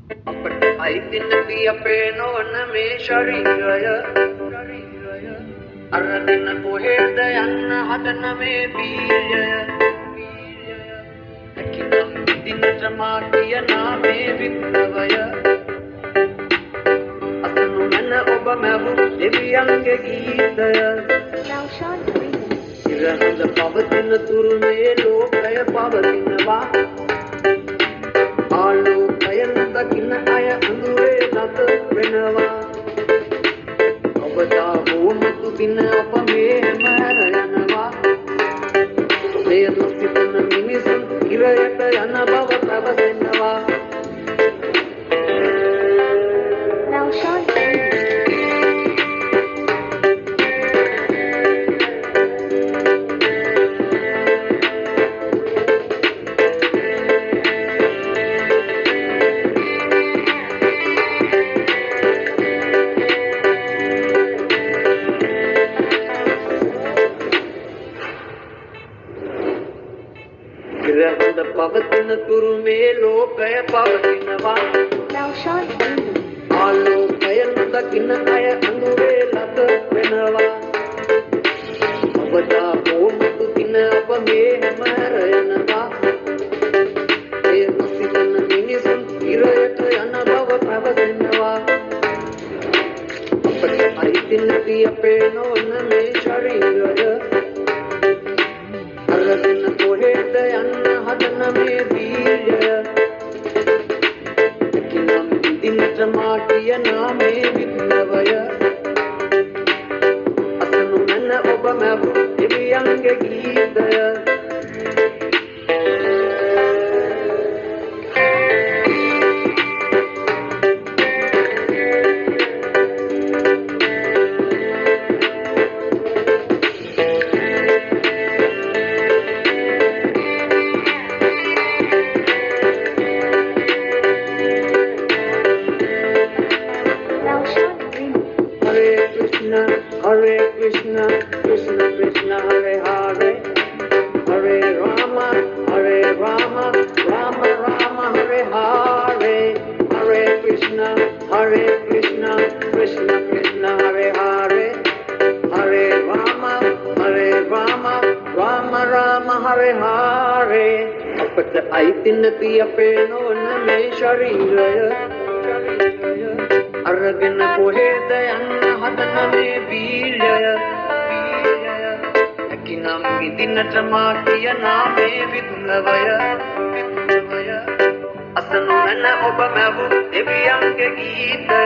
අපට අයිති නැති අපේ නොවන මේ ශරීරය අරගෙන කොහෙද යන්න හදන මේ බීජය හැකිනම් දිනට මා කියනා මේ විප්ලවය අසනු මන ඔබ මැවු දෙවියන්ගේ ගීතය ඉරහඳ පවතින තුරු මේ ලෝකය පවතිනවා ආලෝකයෙන් දකින්න අය අඳුරේ නැත වෙනවා ඔබ දාවුමතු දින අප මේ හැමර යනවා මේ දුස්සිතන මිනිසුන් ඉරයට යන බව පැවසෙනවා ඉරහඳ පවතින තුරු මේ ලෝකය පවතිනවා ආලෝකයෙන් දකින්න අය අඳුරේ ලත වෙනවා ඔබ දාපෝමතු දින අප මේ හැමර යනවා ඒ නොසිතන මිනිසුන් ඉරයට යන බව පැවසෙනවා අපට අයිති නැති අපේ නොවන මේ ශරීරය අරගෙන කොහෙද යන්න හදන මේ බීජය හැකිනම් දිනට මා කියනා මේ විප්ලවය අසනු මන ඔබ මැවු දෙවියන්ගේ ගීතය Hare Krishna, Krishna Krishna, Hare Hare, Hare Rama, Rama Rama, Hare Hare, Hare Krishna, Krishna Krishna, Hare Hare, Hare Rama, Rama Rama, Hare Hare. අපට අයිති නැති අපේ නොවන මේ ශරීරය අරගෙන කොහෙද යන්න හදන මේ බීජය හැකිනම් දිනට මා කියනා මේ විප්ලවය අසනු මන ඔබ මැවු දෙවියන්ගේ ගීතය